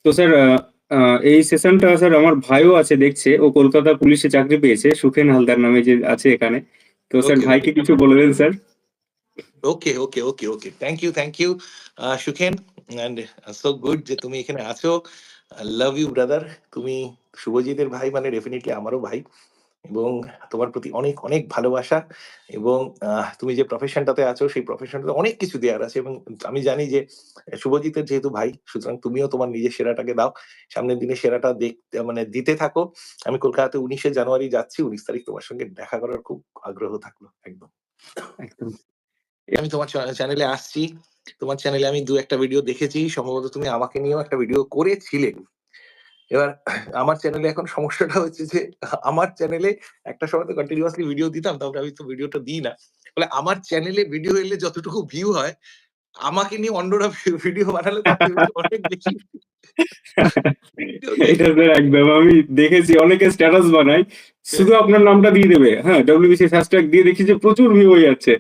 তো স্যার এই সেশনটা স্যার আমার ভাইও আছে দেখছে। ও কলকাতা পুলিশে চাকরি পেয়েছে। সুখেন হালদার নামে যে আছে এখানে। তো স্যার ওকে ভাইকে কিছু বলে দেন sir. Okay okay okay okay thank you Sukhen and so good যে তুমি এখানে আছো। Love you brother. তুমি শুভজিতের ভাই মানে ডেফিনেটলি আমারও ভাই, এবং তোমার প্রতি অনেক অনেক ভালোবাসা। এবং তুমি যে প্রফেশনটাতে আছো সেই প্রফেশনটাতে অনেক কিছু দেওয়ার আছে, এবং আমি জানি যে শুভজিতের যেহেতু ভাই, সুতরাং তুমিও তোমার নিজের সেরাটাকে দাও। সামনের দিনে সেরাটা দেখতে মানে দিতে থাকো। আমি কলকাতাতে 19শে জানুয়ারি যাচ্ছি। 19 তারিখ তোমার সঙ্গে দেখা করার খুব আগ্রহ থাকলো একদম। একদম। আমি তোমার চ্যানেলে আসছি। তোমার চ্যানেলে আমি ২-১ টা ভিডিও দেখেছি। সম্ভবত তুমি আমাকে নিয়েও একটা ভিডিও করেছিলে। এবার আমার চ্যানেলে এখন সমস্যাটা হচ্ছে যে আমার চ্যানেলে একটা সময় তো কন্টিনিউয়াসলি ভিডিও দিতাম, তারপরে আমি তো ভিডিওটা দিই না। ফলে আমার চ্যানেলে ভিডিও এলে যতটুকু ভিউ হয়, আমাকে নিয়ে অন্যরা ভিডিও বানালে তার থেকে অনেক বেশি ভিডিও দেয়। এটা স্যার একদম আমি দেখেছি অনেকে স্ট্যাটাস বানায়। শুধু আপনার নামটা দিয়ে দেবে। হ্যাঁ, WBCS হ্যাশট্যাগ দিয়ে দেখি যে প্রচুর ভিউ হয়ে যাচ্ছে।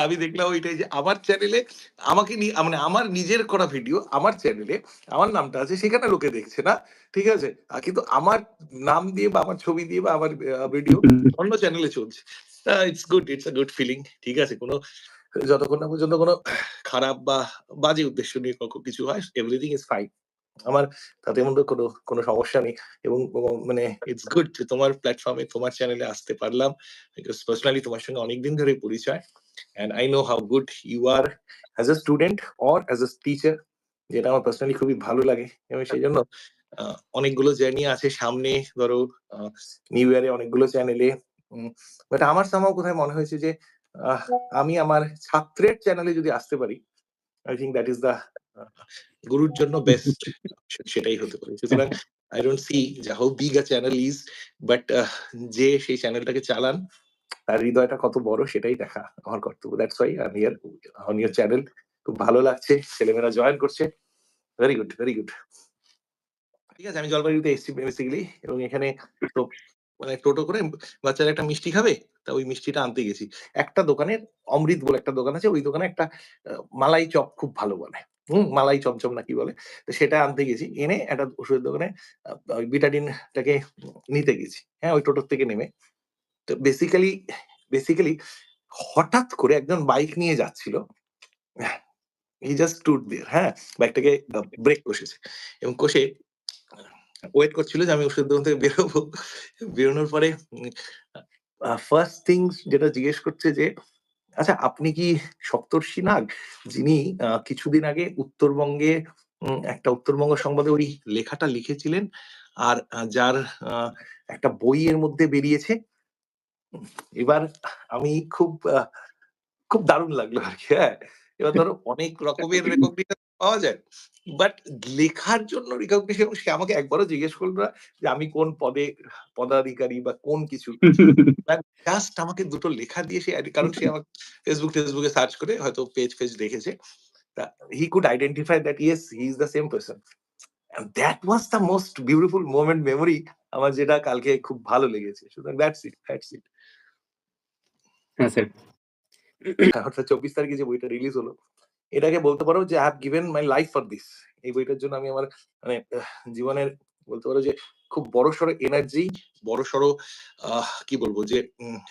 আমি দেখলাম ওইটাই যে আমার চ্যানেলে আমাকে নিয়ে মানে আমার নিজের করা ভিডিও আমার চ্যানেলে আমার নামটা আছে, সেখানে লোকে দেখছে না। ঠিক আছে? কিন্তু আমার নাম দিয়ে বা আমার ছবি দিয়ে বা আমার ভিডিও অন্য চ্যানেলে চলছে। It's good, it's a good feeling. ঠিক আছে? যতক্ষণ না পর্যন্ত কোনো খারাপ বা বাজে উদ্দেশ্য নিয়ে কিছু হয়, এভরিথিং ইজ ফাইন। আমার তাতে মধ্যে কোনো সমস্যা নেই। এবং মানে ইটস গুড যে তোমার প্ল্যাটফর্মে তোমার চ্যানেলে আসতে পারলাম। বিকজ পার্সোনালি তোমার সঙ্গে অনেকদিন ধরে পরিচয়। And I know how good you are as a student or as a teacher, যেটা আমার পার্সোনালি খুবই ভালো লাগে। এবং সেই জন্য অনেকগুলো জার্নি আছে সামনে। ধরো নিউ ইয়ারে অনেকগুলো চ্যানেলে, বাট আমার সামহাও কোথায় মনে হয়েছে যে আহ, আমি আমার ছাত্রের চ্যানেলে যদি আসতে পারি, I think that is the গুরুর জন্য বেস্ট। সেটাই হতে পারে। সুতরাং আই ডোন্ট সি যে how big a channel is, but যে সেই চ্যানেলটাকে চালান তার হৃদয়টা কত বড় সেটাই দেখা আমার কর্তব্য। That's why I am here on your channel. খুব ভালো লাগছে, ছেলেমেয়েরা জয়েন করছে। Very good, very good. ঠিক আছে, আমি জলপাইগুড়িতে এসেছি বেসিক্যালি, এবং এখানে তো মানে টোটো করে বাচ্চারা একটা মিষ্টি খাবে, তা ওই মিষ্টিটা আনতে গেছি। একটা দোকানে অমৃত বলে একটা দোকান আছে, ওই দোকানে একটা মালাই চপ খুব ভালো বলে। মালাই চমচম না কি বলে। তো সেটা আনতে গেছি। এনে একটা ওষুধের দোকানে ওই বিটাডিনটাকে নিতে গেছি। হ্যাঁ, ওই টোটোর থেকে নেমে। তো বেসিক্যালি হঠাৎ করে একজন বাইক নিয়ে যাচ্ছিল। হি জাস্ট স্টুড দেয়ার, হ্যাঁ? বাইকটাকে ব্রেক কষেছে, এবং কষে ওয়েট করছিল যে আমি ওষুধ দোকান থেকে বেরোবো। বেরোনোর পরে ফার্স্ট থিংস যেটা জিজ্ঞেস করছে যে, "আচ্ছা, আপনি কি সপ্তর্ষি নাগ? যিনি কিছুদিন আগে উত্তরবঙ্গে একটা উত্তরবঙ্গ সংবাদে ওই লেখাটা লিখেছিলেন, আর যার আ একটা বই এর মধ্যে বেরিয়েছে?" এবার আমি খুব দারুণ লাগলো আরকি, হ্যাঁ? এবার ধরো অনেক রকমের রেকগনিশন পাওয়া যায়। বাট লেখার জন্য রিকগনিশন সে আমাকে একবারও জিজ্ঞেস করল না যে আমি কোন পদাধিকারী বা কোন কিছু। জাস্ট আমাকে দুটো লেখা দিয়ে সে কারণ সে আমার ফেসবুকে সার্চ করে হয়তো পেজ দেখেছে। তা he could identify that yes he is the same person. And that was the most beautiful moment memory আমার, যেটা কালকে খুব ভালো লেগেছে। সুতরাং দ্যাটস ইট। হ্যাঁ স্যার। অর্থাৎ 24 তারিখে যে বইটা রিলিজ হলো, এটাকে বলতে পারো যে I have given my life for this. এই বইটার জন্য আমি আমার মানে জীবনের বলতে পারো যে খুব বড়সড় এনার্জি, বড়সড় কি বলবো যে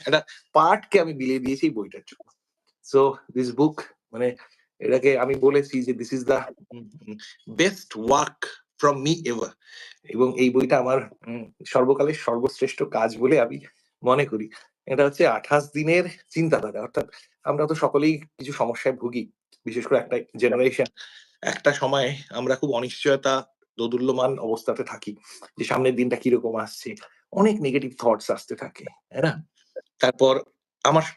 একটা পার্টকে আমি বিলিয়ে দিয়েছি এই বইটার জন্য। সো দিস বুক মানে এটাকে আমি বলেছি যে this is the best work from me ever, এবং এই বইটা আমার সর্বকালের সর্বশ্রেষ্ঠ কাজ বলে আমি মনে করি। এটা হচ্ছে 28 দিনের চিন্তাধারা। অর্থাৎ আমরা তো সকলেই কিছু সমস্যায় ভুগি। বিশেষ করে একটা জেনারেশন, একটা সময় আমরা খুব অনিশ্চয়তা, দোদুল্যমান অবস্থাতে থাকি। যে সামনের দিনটা কিরকম আসছে। অনেক নেগেটিভ থটস আসতে থাকে। তাই না? তারপর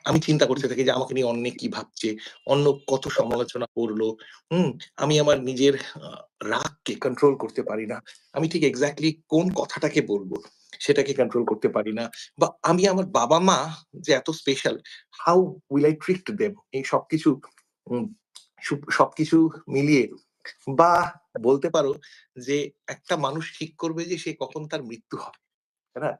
আমি চিন্তা করতে থাকি যে আমাকে নিয়ে অন্যে কি ভাবছে, অন্য কত সমালোচনা করলো। হুম? আমি আমার নিজের আ রাগকে কন্ট্রোল করতে পারি না। আমি ঠিক এক্সাক্টলি কোন কথাটাকে বলবো সেটাকে কন্ট্রোল করতে পারি না। বা আমি আমার বাবা-মা যে এত special, how will I treat them? এই সবকিছু উম সবকিছু মিলিয়ে, বা বলতে পারো যে একটা মানুষ ঠিক করবে যে সে কখন তার মৃত্যু হবে। তাই না?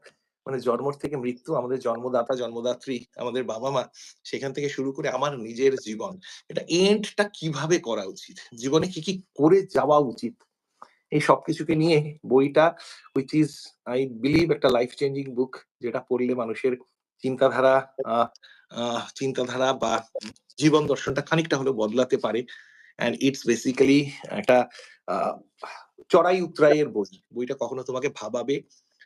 মানে জন্ম থেকে মৃত্যু, আমাদের জন্মদাতা জন্মদাত্রী আমাদের বাবা মা, সেখান থেকে শুরু করে আমার নিজের জীবন, এটা এন্ডটা কিভাবে করা উচিত, জীবনে কি কি করে যাওয়া উচিত, এই সবকিছুকে নিয়ে বইটা, হুইচ ইজ আই বিলিভ একটা লাইফ চেঞ্জিং বুক, যেটা পড়লে মানুষের চিন্তাধারা আহ চিন্তাধারা বা জীবন দর্শনটা খানিকটা হলেও বদলাতে পারে। অ্যান্ড ইটস বেসিক্যালি একটা আহ, চড়াই উতরাইয়ের বই। বইটা কখনো তোমাকে ভাবাবে,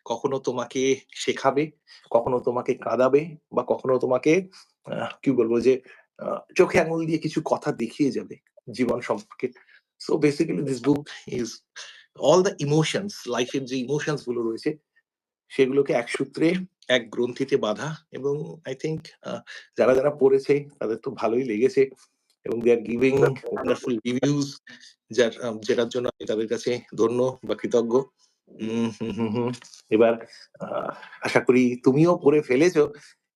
কখনো তোমাকে শেখাবে, কখনো তোমাকে কাঁদাবে, বা কখনো তোমাকে কি বলবো যে চোখে আঙুল দিয়ে কিছু কথা দেখিয়ে যাবে জীবন সম্পর্কে। So basically this book is all the emotions, লাইফের যে ইমোশনস গুলো রয়েছে সেগুলোকে এক সূত্রে এক গ্রন্থিতে বাঁধা। এবং আই থিঙ্ক যারা যারা পড়েছে তাদের তো ভালোই লেগেছে, এবং দে আর গিভিং ওয়ান্ডারফুল রিভিউজ, যেটার জন্য আমি তাদের কাছে ধন্য বা কৃতজ্ঞ। এবার আশা করি তুমিও পড়ে ফেলেছো,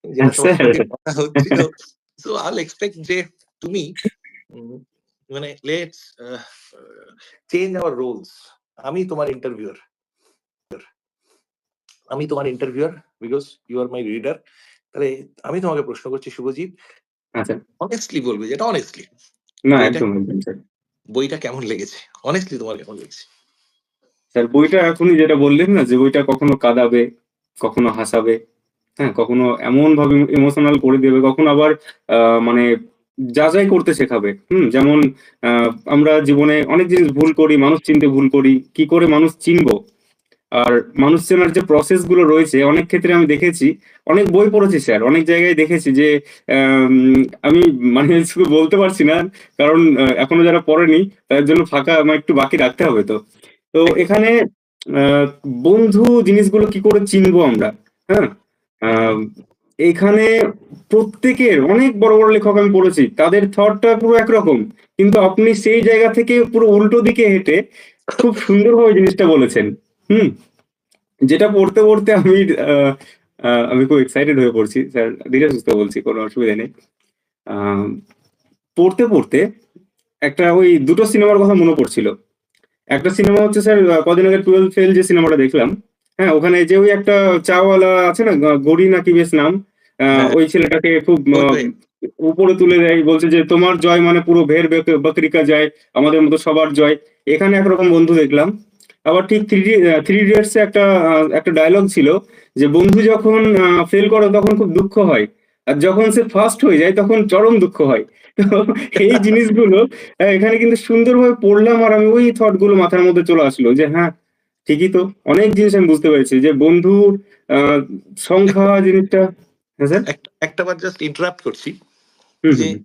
যেটা তোমার স্যার সাথে কথা হচ্ছিল। সো আই এক্সপেক্ট যে তুমি মানে লেটস চেঞ্জ আওয়ার রোলস। আমি তোমার interviewer, because you are my reader. তাহলে আমি তোমাকে প্রশ্ন করছি শুভজিৎ, আচ্ছা, অনেস্টলি বলবে, যেটা অনেস্টলি, না বইটা একদম একদম স্যার। বইটা কেমন লেগেছে, অনেস্টলি তোমার কেমন লেগেছে? স্যার বইটা এখনই যেটা বললেন না যে বইটা কখনো কাঁদাবে, কখনো হাসাবে, হ্যাঁ, কখনো এমন ভাবে ইমোশনাল করে দেবে, কখনো আবার মানে যাচাই করতে শেখাবে। যেমন আমরা জীবনে অনেক জিনিস ভুল করি, মানুষ চিনতে ভুল করি, কি করে মানুষ চিনবো, আর মানুষ চেনার যে প্রসেস গুলো রয়েছে অনেক ক্ষেত্রে আমি দেখেছি, অনেক বই পড়েছি স্যার, অনেক জায়গায় দেখেছি যে আমি মানে শুধু বলতে পারছি না, কারণ এখনো যারা পড়েনি তাদের জন্য ফাঁকা আমার একটু বাকি রাখতে হবে। তো তো একদম। এখানে আহ, বন্ধু জিনিসগুলো কি করে চিনবো আমরা, হ্যাঁ, হুম, আহ, এখানে প্রত্যেকের অনেক বড় বড় লেখক আমি পড়েছি, তাদের থটটা পুরো একরকম, কিন্তু আপনি সেই জায়গা থেকে পুরো উল্টো দিকে হেঁটে খুব সুন্দরভাবে জিনিসটা বলেছেন। হুম যেটা পড়তে পড়তে আমি খুব এক্সাইটেড হয়ে পড়ছি স্যার, ধীরে সুস্থে বলছি, কোনো অসুবিধা নেই। আহ, পড়তে পড়তে একটা ওই দুটো সিনেমার কথা মনে পড়ছিল। একটা সিনেমা হচ্ছে স্যার, কদিন আগে 12 ফেল যে সিনেমাটা দেখলাম, হ্যাঁ, ওখানে যে ওই একটা চাওয়ালা আছে না, গড়ি নাকি বেশ নাম, হ্যাঁ, ওই ছেলেটাকে খুব ওই উপরে তুলে দেয়, বলছে যে তোমার জয় মানে পুরো ভের বকরিকা জয়, আমাদের মতো সবার জয়। এখানে একরকম বন্ধু দেখলাম। আবার ঠিক থ্রি ইডিয়টস এ একটা ডায়লগ ছিল যে বন্ধু যখন ফেল করো তখন খুব দুঃখ হয়, আর যখন সে ফার্স্ট হয়ে যায় তখন চরম দুঃখ হয়। তো এই জিনিসগুলো এখানে কিন্তু সুন্দরভাবে পড়লাম, আর আমি ওই থট গুলো মাথার মধ্যে চলে আসলো যে হ্যাঁ, ঠিকই তো, অনেক জিনিস আমি বুঝতে পেরেছি যে বন্ধুর আহ, সংখ্যা জিনিসটা। হ্যাঁ স্যার। একটা বার জাস্ট ইন্টারাপ্ট করছি, হুম যে হুম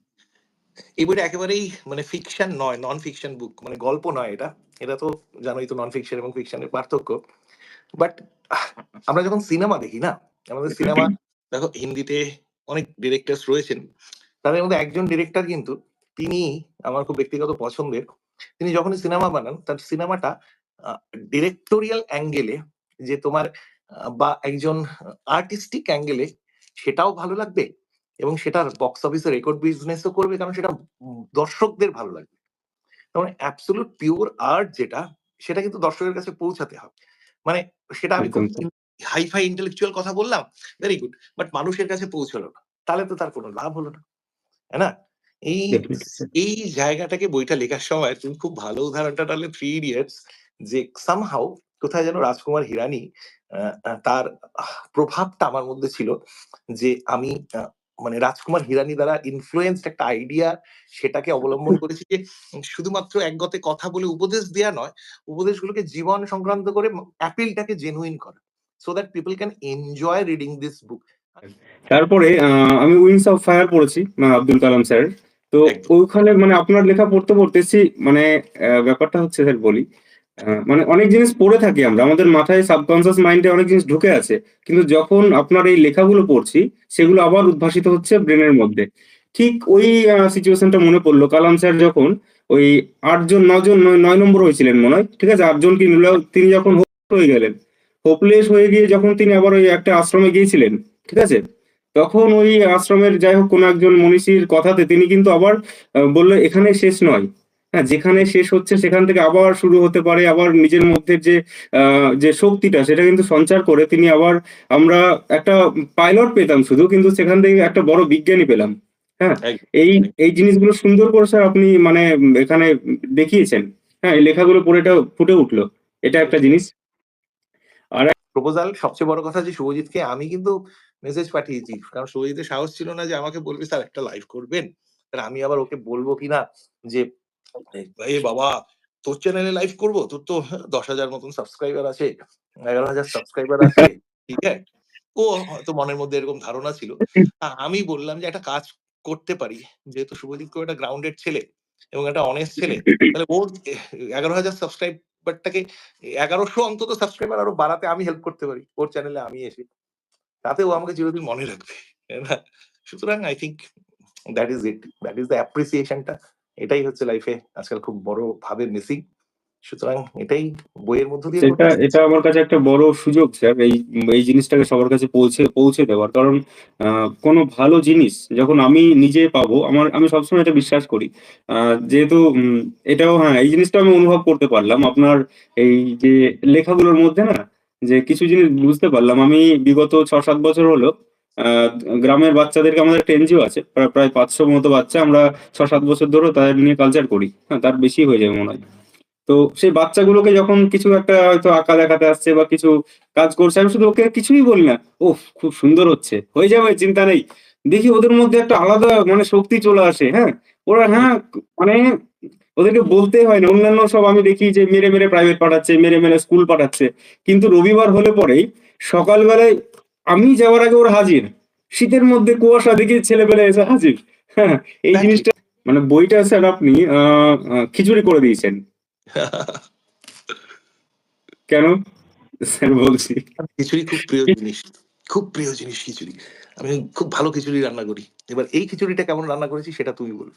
এই বইটা একেবারেই মানে ফিকশন নয়, নন ফিকশন বুক, মানে গল্প নয় এটা। এটা তো জানোই তো নন ফিকশন এবং ফিকশনের পার্থক্য। বাট আমরা যখন সিনেমা দেখি না, আমাদের সিনেমা, দেখো হিন্দিতে অনেক ডিরেক্টরস রয়েছেন, তাদের মধ্যে একজন ডিরেক্টর কিন্তু, তিনি আমার খুব ব্যক্তিগত পছন্দের। তিনি যখনই সিনেমা বানান, তার সিনেমাটা ডিরেক্টোরিয়াল অ্যাঙ্গেলে, যে তোমার বা একজন আর্টিস্টিক অ্যাঙ্গেলে সেটাও ভালো লাগবে, এবং সেটার বক্স অফিসে রেকর্ড বিজনেসও করবে, কারণ সেটা দর্শকদের ভালো লাগবে। মানে অ্যাবসলিউট পিওর আর্ট যেটা, সেটা কিন্তু দর্শকের কাছে পৌঁছাতে হবে। মানে সেটা আমি খুব একদম স্যার। হাইফাই ইন্টেলেকচুয়াল কথা বললাম, ভেরি গুড, বাট মানুষের কাছে পৌঁছলো না, তাহলে তো তার কোনো লাভ হলো না, তাই না? এই ডেফিনেটলি স্যার। এই জায়গাটাকে বইটা লেখার সময় তুমি খুব ভালো উদাহরণটা টানলে থ্রি ইডিয়টস, যে সামহাউ কোথায় যেন রাজকুমার হিরানি তার প্রভাবটা আমার মধ্যে ছিল, যে আমি মানে রাজকুমার হিরানি দ্বারা ইনফ্লুয়েন্সড একটা আইডিয়া, সেটাকে অবলম্বন করেছি, যে শুধুমাত্র এক গতে কথা বলে উপদেশ দেয়া নয়, উপদেশগুলোকে জীবন সংক্রান্ত করে অ্যাপিলটাকে জেনুইন করা, so that people can enjoy reading this book. তারপরে আমি উইংস অফ ফায়ার পড়েছি আব্দুল কালাম স্যার। তো একদম। ওইখানে মানে আপনার লেখা পড়তে পড়তেছি, মানে ব্যাপারটা হচ্ছে স্যার বলি, মানে অনেক জিনিস পড়ে থাকি আমরা, আমাদের মাথায় সাবকনসিয়াস মাইন্ডে অনেক জিনিস ঢুকে আছে, কিন্তু যখন আপনার এই লেখাগুলো পড়ছি সেগুলো আবার উদ্ভাসিত হচ্ছে ব্রেনের মধ্যে। ঠিক ওই সিচুয়েশনটা মনে পড়লো, কালাম স্যার যখন ওই 8 জন 9 জন 9 নম্বর হয়েছিলেন মনে হয়, ঠিক আছে, 8 জনকে নিল, তিনি যখন হয়ে গেলেন, হোপলেস হয়ে গিয়ে যখন তিনি আবার ওই একটা আশ্রমে গিয়েছিলেন, ঠিক আছে, তখন ওই আশ্রমের যাই হোক কোনো একজন মনীষীর কথাতে তিনি কিন্তু আবার বললো এখানে শেষ নয়, হ্যাঁ, যেখানে শেষ হচ্ছে সেখান থেকে আবার শুরু হতে পারে। আবার নিজের মধ্যে যে শক্তিটা সেটা কিন্তু সঞ্চার করে তিনি আবার আমরা একটা পাইলট পেতাম শুধু, কিন্তু সেখান থেকে একটা বড় বিজ্ঞানী পেলাম। হ্যাঁ? একদম, এই একদম। এই জিনিসগুলো সুন্দর করে স্যার আপনি মানে এখানে দেখিয়েছেন। হ্যাঁ, এই লেখাগুলো পড়ে এটা ফুটে উঠলো। এটা একটা জিনিস। আর প্রপোজাল সবচেয়ে বড় কথা যে শুভজিৎকে আমি কিন্তু মেসেজ পাঠিয়েছি। কারণ শুভজিতের সাহস ছিল না যে আমাকে বলবে, "স্যার একটা লাইভ করবেন?" তাহলে আমি আবার ওকে বলব কিনা যে, "এ বাবা! তোর চ্যানেলে লাইভ করব? তোর তো ১০,০০০ মতন সাবস্ক্রাইবার আছে, ১১,০০০ সাবস্ক্রাইবার আছে।" ঠিক আছে? ও হয়তো মনের মধ্যে এরকম ধারণা ছিল। আমি বললাম যে, "একটা কাজ করতে পারি। যেহেতু শুভজিৎ খুব একটা গ্রাউন্ডেড ছেলে এবং একটা অনেস্ট ছেলে। তাহলে ওর ১১,০০০ সাবস্ক্রাইবারটাকে ১১০০ অন্তত সাবস্ক্রাইবার আরো বাড়াতে আমি হেল্প করতে পারি। ওর চ্যানেলে আমি এসে। তাতে ও আমাকে চিরদিন মনে রাখবে।" তাই না? সুতরাং I think that is it. That is the appreciation টা। এটাই হচ্ছে লাইফে আজকাল খুব বড় ভাবে মিসিং। সুতরাং এটাই বইয়ের মধ্য দিয়ে সেটা করতে এটা চাচ্ছি। আমার কাছে একটা বড় সুযোগ স্যার এই জিনিসটাকে সবার কাছে পৌঁছে দেওয়ার। কারণ আ কোনো ভালো জিনিস যখন আমি নিজে পাবো আমি সবসময় এটা বিশ্বাস করি। যেহেতু এটাও হ্যাঁ, এই জিনিসটা আমি অনুভব করতে পারলাম আপনার এই যে লেখাগুলোর মধ্যে না, যে কিছু জিনিস বুঝতে পারলাম। আমি বিগত ৬-৭ বছর হলো আ গ্রামের বাচ্চাদেরকে আমাদের একটা এনজিও আছে। প্রায় ৫০০ মতো বাচ্চা আমরা ৬-৭ বছর ধরেও তাদের নিয়ে কালচার করি। হ্যাঁ, তার বেশি হয়ে যাবে মনে হয়। তো সেই বাচ্চাগুলোকে যখন কিছু একটা হয়তো আঁকা দেখাতে আসছে বা কিছু কাজ করছে, আমি শুধু ওকে কিছুই বলি না। "ওহ! খুব সুন্দর হচ্ছে। হয়ে যাবে, চিন্তা নেই।" দেখি ওদের মধ্যে একটা আলাদা মানে শক্তি চলে আসে, হ্যাঁ? ওরা হুম, হ্যাঁ, মানে ওদেরকে বলতেই হয় না। অন্যান্য সব আমি দেখি যে মেরে প্রাইভেট পাঠাচ্ছে, মেরে স্কুল পাঠাচ্ছে। কিন্তু রবিবার হলে পরেই সকালবেলায় আমি যাওয়ার আগে ওরা হাজির। শীতের মধ্যে কুয়াশা দেখি ছেলেপেলে এসে হাজির। হ্যাঁ, এই এক্সাক্টলি। জিনিসটা মানে বইটা স্যার আপনি খিচুড়ি করে দিয়েছেন। কেন? স্যার বলছি। খিচুড়ি খুব প্রিয় জিনিস। খুব প্রিয় জিনিস খিচুড়ি। আমি খুব ভালো খিচুড়ি রান্না করি। এবার এই খিচুড়িটা কেমন রান্না করেছি সেটা তুমি বলবে।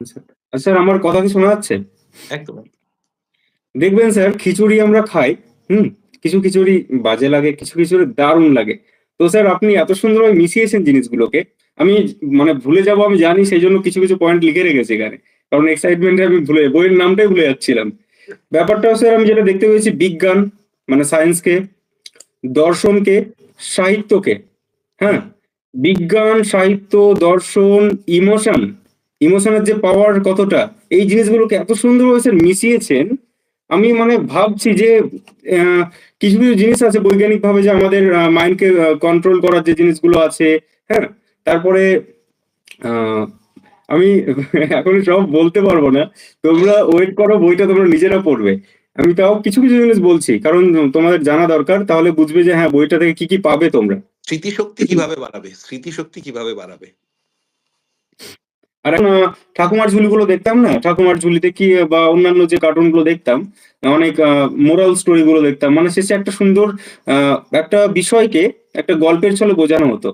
আচ্ছা। স্যার আমার কথা কি শোনা যাচ্ছে? একদম। দেখবেন স্যার খিচুড়ি আমরা খাই, হুম? কিছু খিচুড়ি বাজে লাগে, কিছু খিচুড়ি দারুণ লাগে। তো স্যার আপনি এত সুন্দরভাবে মিশিয়েছেন জিনিসগুলোকে। আমি মানে ভুলে যাবো আমি জানি, সেইজন্য কিছু পয়েন্ট লিখে রেখেছি এখানে। কারণ এক্সাইটমেন্ট এ আমি বইয়ের নামটাই ভুলে যাচ্ছিলাম। ব্যাপারটাও স্যার আমি যেটা দেখতে পেয়েছি, বিজ্ঞান মানে সায়েন্সকে, দর্শনকে, সাহিত্যকে, হ্যাঁ? হুম। বিজ্ঞান, সাহিত্য, দর্শন, ইমোশন, ইমোশনের যে পাওয়ার কতটা, এই জিনিসগুলোকে এত সুন্দরভাবে স্যার মিশিয়েছেন, আমি মানে ভাবছি যে আ কিছু জিনিস আছে বৈজ্ঞানিকভাবে যে আমাদের মাইন্ডকে কন্ট্রোল করার যে জিনিসগুলো আছে, হ্যাঁ? তারপরে আ আমি এখন সব বলতে পারবো না। তোমরা ওয়েট করো, বইটা তোমরা নিজেরা পড়বে। আমি তাও কিছু জিনিস বলছি। কারণ তোমাদের জানা দরকার। তাহলে বুঝবে যে হ্যাঁ, বইটা থেকে কি পাবে তোমরা। স্মৃতিশক্তি কিভাবে বাড়াবে? স্মৃতিশক্তি কিভাবে বাড়াবে? আর এখন ঠাকুমার ঝুলিগুলো দেখতাম না? ঠাকুমার ঝুলিতে কি বা অন্যান্য যে কার্টুনগুলো দেখতাম, অনেক মোরাল স্টোরি গুলো দেখতাম। মানে শেষে একটা সুন্দর আ একটা বিষয়কে একটা গল্পের ছলে বোঝানো হতো।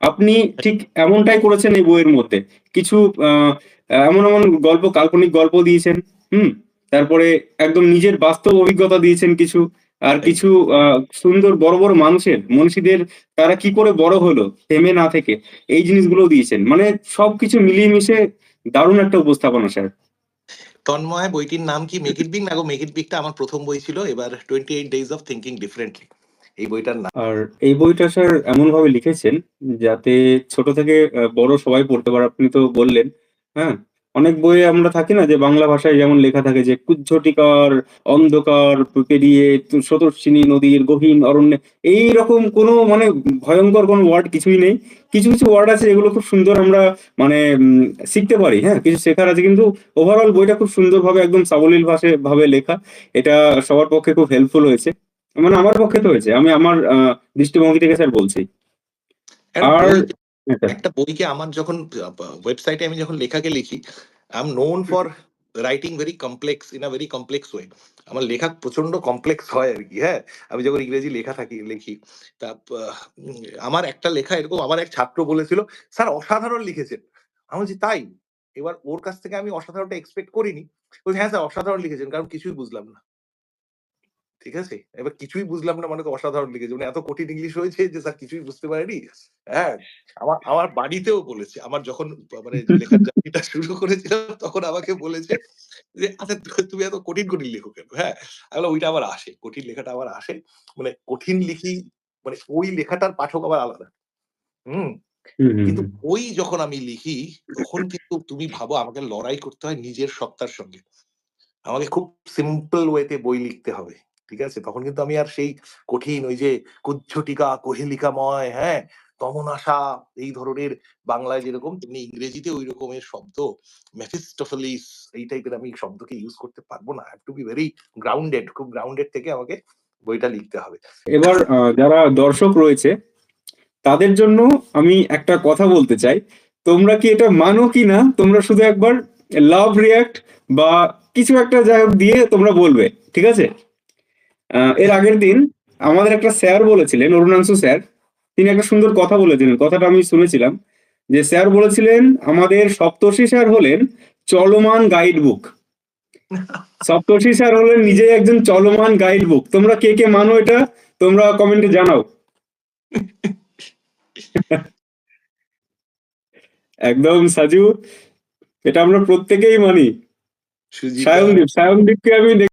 আপনি ঠিক এমনটাই করেছেন এই বইয়ের মধ্যে। কিছু আ এমন গল্প, কাল্পনিক গল্প দিয়েছেন, হুম? তারপরে একদম নিজের বাস্তব অভিজ্ঞতা দিয়েছেন কিছু। আর কিছু একদম। আ সুন্দর বড় মনীষীদের তারা কি করে বড় হলো থেমে না থেকে, এই জিনিসগুলোও দিয়েছেন। মানে সবকিছু মিলিয়ে মিশে দারুণ একটা উপস্থাপনা স্যার। তন্ময় বইটির নাম কি 'মেক ইট বিগ' না গো 'মেক ইট বিগ'টা আমার ১ম বই ছিল। এবার '28 ডেইজ অফ থিংকিং ডিফারেন্টলি' এই বইটার নাম। আর এই বইটা স্যার এমনভাবে লিখেছেন যাতে ছোট থেকে বড় সবাই পড়তে পারে। আপনি তো বললেন, হ্যাঁ? অনেক বইয়ে আমরা থাকি না যে বাংলা ভাষায় যেমন লেখা থাকে যে কুজ্ঝটিকার অন্ধকার পেরিয়ে স্রোতস্বিনী নদীর গহীন অরণ্যে, এইরকম কোনো মানে ভয়ংকর কোনো ওয়ার্ড কিছুই নেই। কিছু ওয়ার্ড আছে যেগুলো খুব সুন্দর আমরা মানে শিখতে পারি, হ্যাঁ? কিছু শেখার আছে, কিন্তু ওভারঅল বইটা খুব সুন্দরভাবে একদম সাবলীল ভাবে লেখা। এটা সবার পক্ষে খুব হেল্পফুল হয়েছে। মানে আমার পক্ষে তো হয়েছে। আমি আমার দৃষ্টিভঙ্গি থেকে স্যার বলছি। একটা আর বই হ্যাঁ, স্যার। একটা বইকে আমার যখন ওয়েবসাইটে আমি যখন লেখাকে লিখি, I am known for writing very complex in a very complex way. আমার লেখা প্রচন্ড কমপ্লেক্স হয় আরকি, হ্যাঁ? আমি যখন ইংরেজি লেখা লিখি। তা পা উম আমার একটা লেখা এরকম আমার এক ছাত্র বলেছিল, "স্যার অসাধারণ লিখেছেন।" আমি বলছি, "তাই?" এবার ওর কাছ থেকে আমি অসাধারণটা এক্সপেক্ট করিনি। বলছে, "হ্যাঁ, স্যার অসাধারণ লিখেছেন।" কারণ কিছুই বুঝলাম না। ঠিক আছে? এবার কিছুই বুঝলাম না মানে তো অসাধারণ লিখেছে। মানে এত কঠিন ইংলিশ হয়েছে যে স্যার কিছুই বুঝতে পারিনি। হ্যাঁ? আমার বাড়িতেও বলেছে। আমার যখন মানে লেখার জার্নিটা শুরু করেছিলাম তখন আমাকে বলেছে যে, "আচ্ছা তুমি এত কঠিন, কঠিন লেখো কেন?" হ্যাঁ? আমি বললাম, "ওইটা আবার আসে। কঠিন লেখাটা আবার আসে। মানে কঠিন লিখি মানে ওই লেখাটার পাঠক আবার আলাদা।" হুম? হুম, হুম, কিন্তু হুম। ওই যখন আমি লিখি তখন কিন্তু তুমি ভাবো আমাকে লড়াই করতে হয় নিজের সত্তার সঙ্গে। আমাকে খুব সিম্পল ওয়েতে বই লিখতে হবে। ঠিক আছে? তখন কিন্তু আমি আর সেই কঠিন ওই যে কুজ্ঝটিকা, কোহেলিকাময়, হ্যাঁ? তমোনাসা এই ধরনের বাংলায় যেরকম তেমনি ইংরেজিতে ওই রকমের শব্দ মেফিস্টোফেলিস এই টাইপের আমি শব্দকে ইউজ করতে পারব না। I have to be very grounded খুব গ্রাউন্ডেড থেকে আমাকে বইটা লিখতে হবে। এবার যারা দর্শক রয়েছে তাদের জন্য আমি একটা কথা বলতে চাই। তোমরা কি এটা মানো কিনা তোমরা শুধু একবার লাভ রিঅ্যাক্ট বা কিছু একটা যাই হোক দিয়ে তোমরা বলবে। ঠিক আছে? এর আগের দিন আমাদের একটা স্যার বলেছিলেন, অরুণাংশু স্যার, তিনি একটা সুন্দর কথা বলেছিলেন। কথাটা আমি শুনেছিলাম যে স্যার বলেছিলেন আমাদের সপ্তর্ষি স্যার হলেন চলমান গাইড বুক। সপ্তর্ষি স্যার হলেন নিজেই একজন চলমান গাইড বুক। তোমরা কে কে মানো এটা তোমরা কমেন্টে জানাও। একদম সাজু, এটা আমরা প্রত্যেকেই মানি। সুজিকা সায়নদীপকে আমি